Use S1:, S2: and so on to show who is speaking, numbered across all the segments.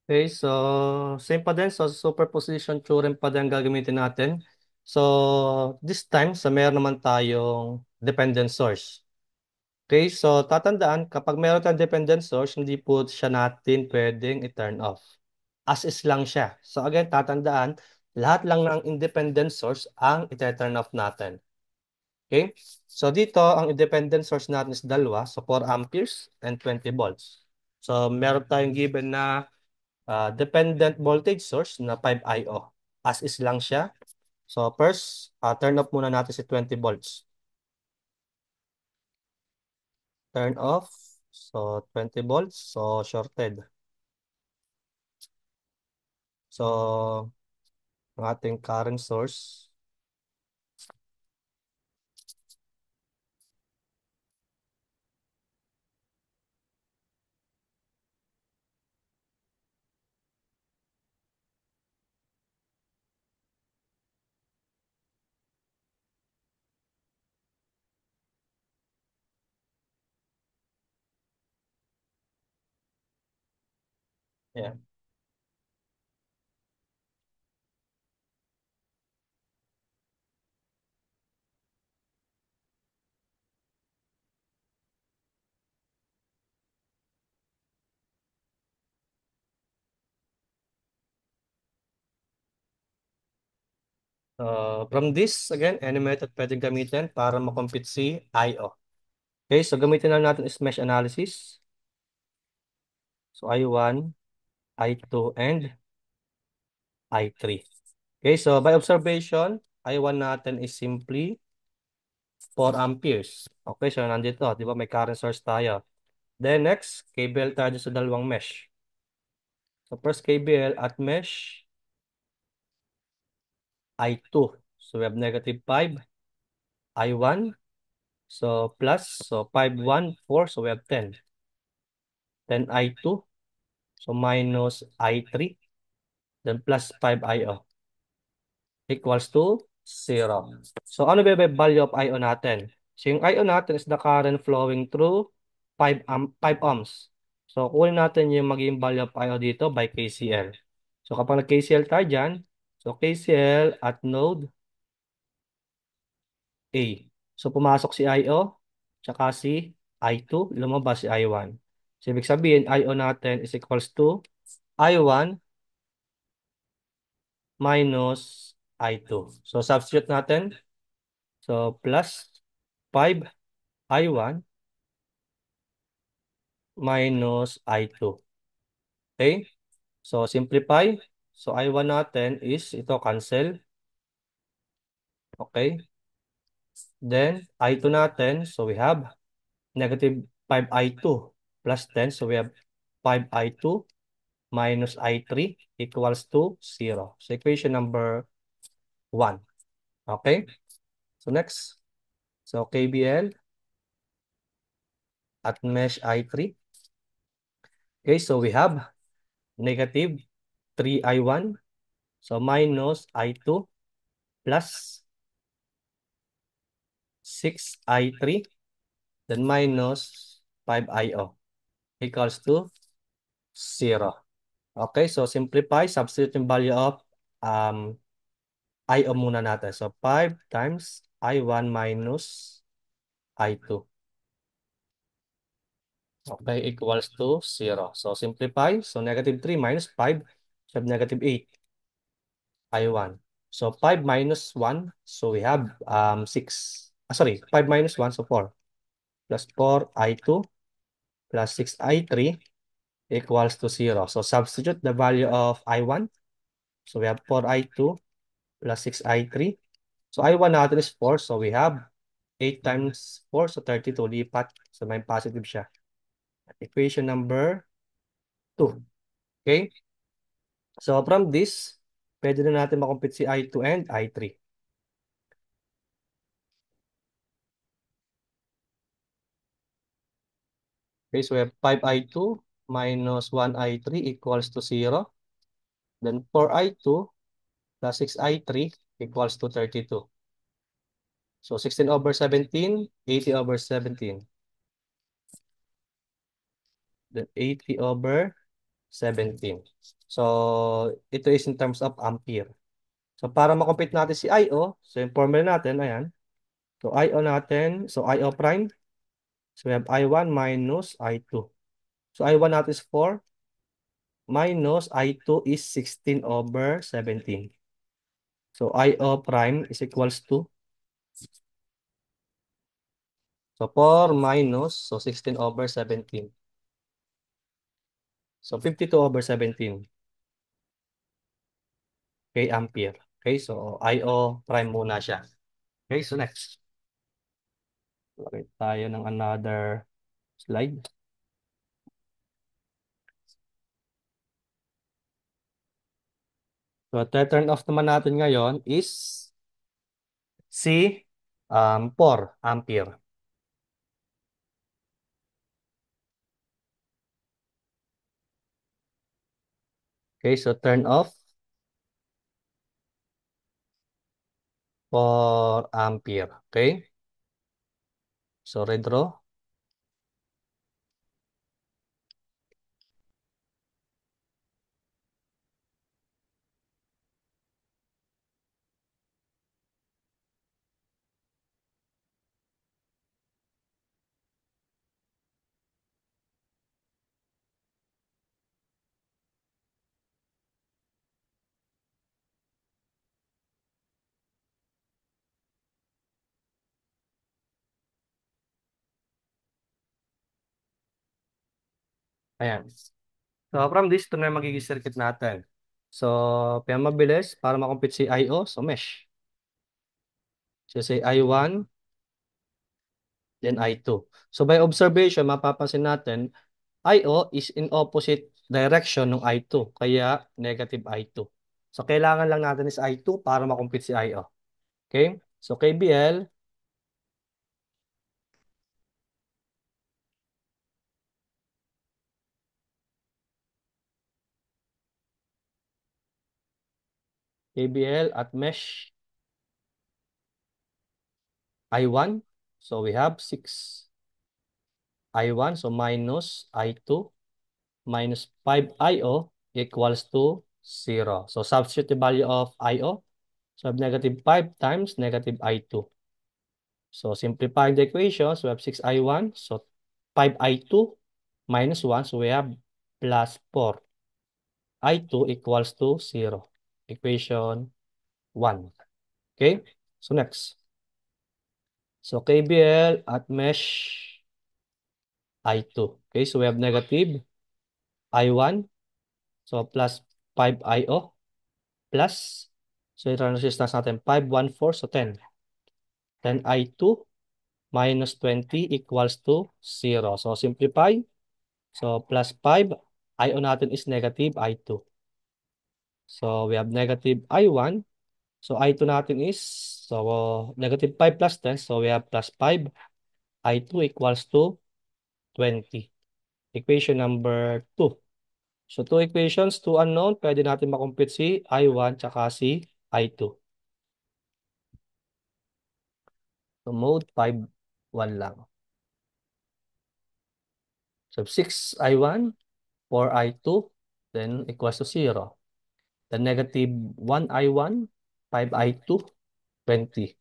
S1: Okay, so same pa din. So superposition theorem pa din ang gagamitin natin. So this time, sa meron naman tayong dependent source. Okay, so tatandaan, kapag meron tayong dependent source, hindi po siya natin pwedeng i-turn off. As is lang siya. So again, tatandaan, lahat lang ng independent source ang i-turn off natin. Okay? So dito, ang independent source natin is dalawa. So 4 amperes and 20 volts. So meron tayong given na dependent voltage source na 5 I/O. As is lang siya. So first, turn off muna natin si 20 volts. Turn off. So 20 volts. So shorted. So ang ating current source. Yeah. From this, again, any method pwedeng gamitin para makompute si I/O. Okay, so gamitin na natin is mesh analysis. So I1, I2, and I3. Okay, so by observation, I1 natin is simply 4 amperes. Okay, so nandito, di ba may current source tayo. Then next, KBL tayo sa dalawang mesh. So first KBL at mesh I2. So we have negative 5, I1. So plus, so 5, 1, 4. So we have 10. Then I2. So minus I3. Then plus 5 I/O equals to 0. So ano ba yung value of I/O natin? So yung I/O natin is the current flowing through 5 ohms. So kunin natin yung maging value of I/O dito by KCL. So kapag nag-KCL tayo dyan, so KCL at node A. So pumasok si I/O, tsaka si I2, lumabas si I1. So ibig sabihin, I/O natin is equals to I1 minus I2. So substitute natin. So plus 5 I1 minus I2. Okay? So simplify. So I1 natin is ito cancel. Okay? Then I2 natin. So we have negative 5 I2 plus 10. So we have 5 I2 minus I3 equals to 0. So equation number 1. Okay? So next. So KBL at mesh I3. Okay, so we have negative 3 I1. So minus I2 plus 6 I3 then minus 5 I/O equals to 0. Okay, so simplify, substitute yung value of um, I/O muna natin. So 5 times I1 minus I2. Okay, equals to 0. So simplify, so negative 3 minus 5, so negative 8 I1. So 5 minus 1, so we have 6. Sorry, 5 minus 1, so 4. Plus 4 I2 plus 6 I3 equals to 0. So substitute the value of I1. So we have 4 I2 plus 6 I3. So I1 natin is 4. So we have 8 times 4. So 32. Lipat. So may positive siya. Equation number 2. Okay? So from this, pwede na natin makompute si I2 and I3. Okay, so we have 5 I2 minus 1 I3 equals to 0. Then 4 I2 plus 6 I3 equals to 32. So 16 over 17, 80 over 17. Then 80 over 17. So, ito is in terms of ampere. So, para makompute natin si I/O, so yung formula natin, ayan. So, I/O natin, so I/O prime, so we have I1 minus I2. So, I1 natin is 4, minus I2 is 16 over 17. So, I/O prime is equals to, so 4 minus, so 16 over 17. So, 52 over 17. Okay, ampere. Okay, so I/O prime muna siya. Okay, so next. Lagay tayo ng another slide. So, turn off naman natin ngayon is si 4 ampere. Okay, so turn off 4 ampere. Okay, so redraw. Ayan. So, from this, ito na yung magiging circuit natin. So, kaya mabilis para makompute si I/O, so mesh. So, say I1, then I2. So, by observation, mapapansin natin, I/O is in opposite direction ng I2, kaya negative I2. So, kailangan lang natin is I2 para makompute si I/O. Okay? So, KBL at mesh I1. So, we have 6 I1. So, minus I2 minus 5 IO equals to 0. So, substitute the value of IO. So, we have negative 5 times negative I2. So, simplifying the equations, we have 6I1. So, 5I2 minus 1. So, we have plus 4. I2 equals to 0. Equation 1. Okay? So, next. So, KBL at mesh I2. Okay? So, we have negative I1. So, plus 5IO plus, so yung resistance natin, 5, 1, 4, so 10. Then I2 minus 20 equals to 0. So, simplify. So, plus 5. I0 natin is negative I2. So, we have negative I1. So, I2 natin is, so, negative 5 plus 10. So, we have plus 5. I2 equals to 20. Equation number 2. So, two equations, two unknown. Pwede natin makompute si I1 tsaka si I2. So, mode 5, 1 lang. So, 6I1, 4I2, then equals to 0. Then negative 1I1, 5I2, 20.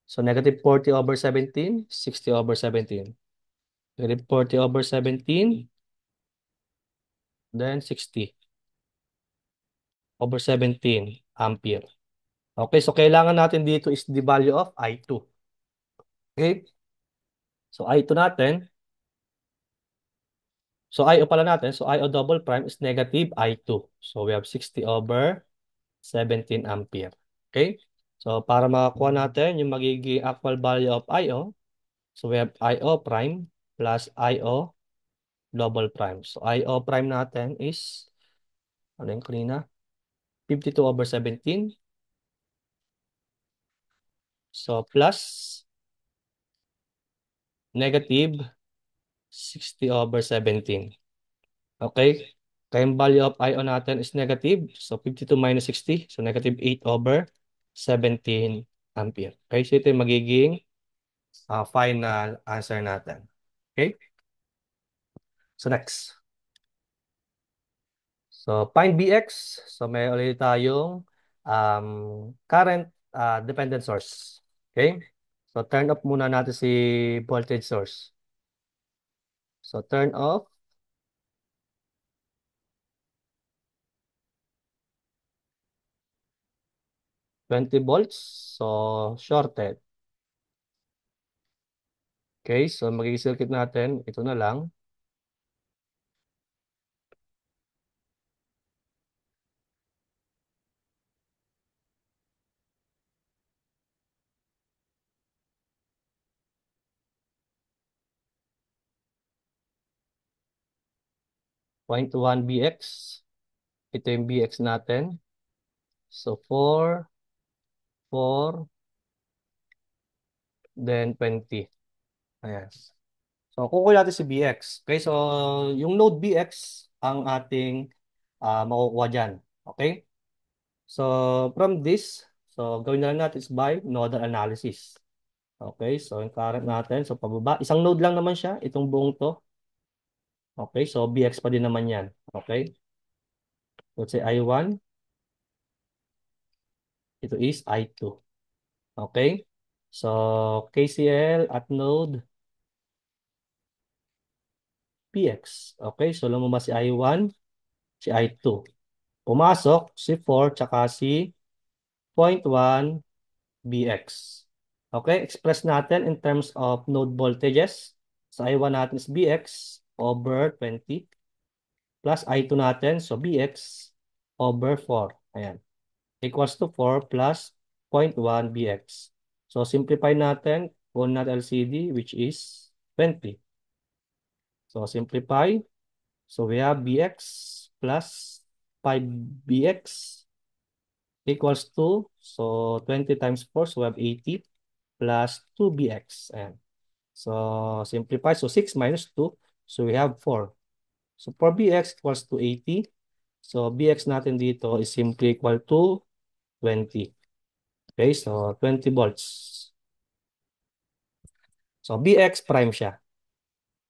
S1: So, negative 40 over 17, 60 over 17. Negative 40 over 17, then 60 over 17 ampere. Okay, so kailangan natin dito is the value of I2. Okay, so I2 natin, so I0 pala natin, so I0 double prime is negative I2. So, we have 60 over 17 ampere. Okay? So, para makakuha natin yung magiging actual value of I/O, so we have I/O prime plus I/O double prime. So, I/O prime natin is, ano yung kanina? 52 over 17. So, plus negative 60 over 17. Okay? Kaya yung value of I/O natin is negative. So, 52 minus 60. So, negative 8 over 17 ampere. Okay? So, ito yung magiging final answer natin. Okay? So, next. So, find Bx. So, may ulit tayong current dependent source. Okay? So, turn off muna natin si voltage source. So, turn off 20 volts. So, shorted. Okay? So, magiging circuit natin. Ito na lang. 0.1 Bx. Ito yung Bx natin. So, 4, 4, then 20. Ayan. So, kukuha natin si Bx. Okay, so yung node Bx ang ating makukuha dyan. Okay? So, from this, so gawin na lang natin is by nodal analysis. Okay, so yung current natin, so pababa. Isang node lang naman siya, itong buong to. Okay, so Bx pa din naman yan. Okay, let's say I1, ito is I2. Okay, so KCL at node Px. Okay, so lumabas si I1, si I2. Pumasok si 4 tsaka si 0.1 Bx. Okay, express natin in terms of node voltages. So I1 natin is Bx over 20 plus I2 natin, so Bx over 4. Ayan. Equals to 4 plus 0.1 Bx. So simplify natin, kunin natin LCD which is 20. So simplify. So we have Bx plus 5Bx equals to, so 20 times 4, so we have 80 plus 2Bx. Ayan. So simplify. So 6 minus 2, so we have 4. So 4Bx equals to 80. So Bx natin dito is simply equal to 20. Okay, so 20 volts. So Bx prime siya.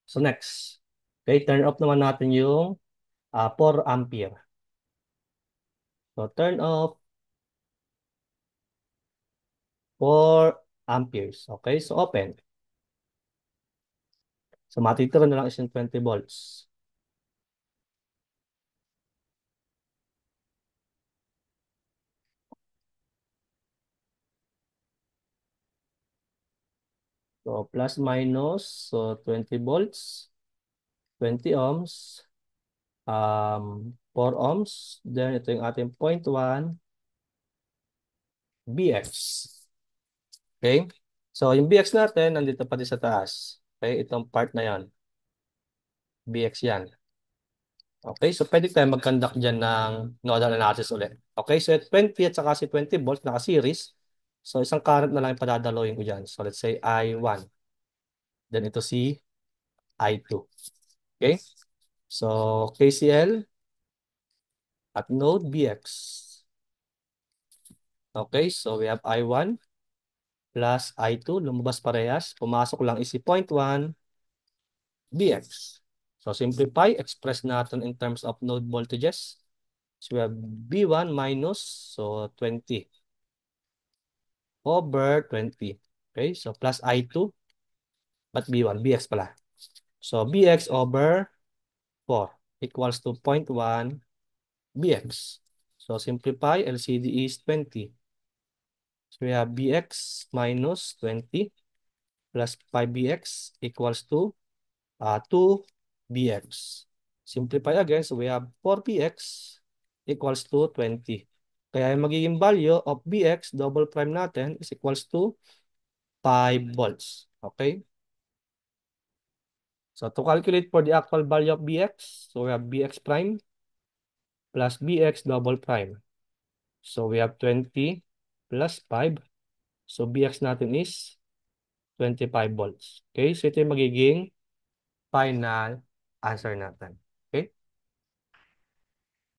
S1: So next. Okay, turn off naman natin yung 4 ampere. So turn off 4 amperes. Okay, so open. So matitira na lang is yung 20 volts. So plus minus, so 20 volts, 20 ohms, 4 ohms, then ito yung ating 0.1 Bx. Okay? So yung Bx natin, nandito pa din sa taas. Okay? Itong part na yan. Bx yan. Okay? So pwede tayo mag-conduct dyan ng nodal analysis ulit. Okay? So at 20 at saka si 20 volts, naka-series. So isang current na lang yung padadaloyin ko dyan. So let's say I1. Then ito si I2. Okay? So KCL at node Bx. Okay? So we have I1 plus I2. Lumabas parehas. Pumasok lang is si 0.1 Bx. So simplify, express natin in terms of node voltages. So we have B1 minus, so 20 over 20. Okay, so plus I2, but B1, Bx pala. So Bx over 4 equals to 0.1 Bx. So simplify, LCD is 20. So we have Bx minus 20 plus 5Bx equals to 2Bx. Simplify again, so we have 4Bx equals to 20. Kaya yung magiging value of Bx, double prime natin, is equals to 5 volts. Okay? So to calculate for the actual value of Bx, so we have Bx prime plus Bx double prime. So we have 20 plus 5. So Bx natin is 25 volts. Okay? So ito yung magiging final answer natin.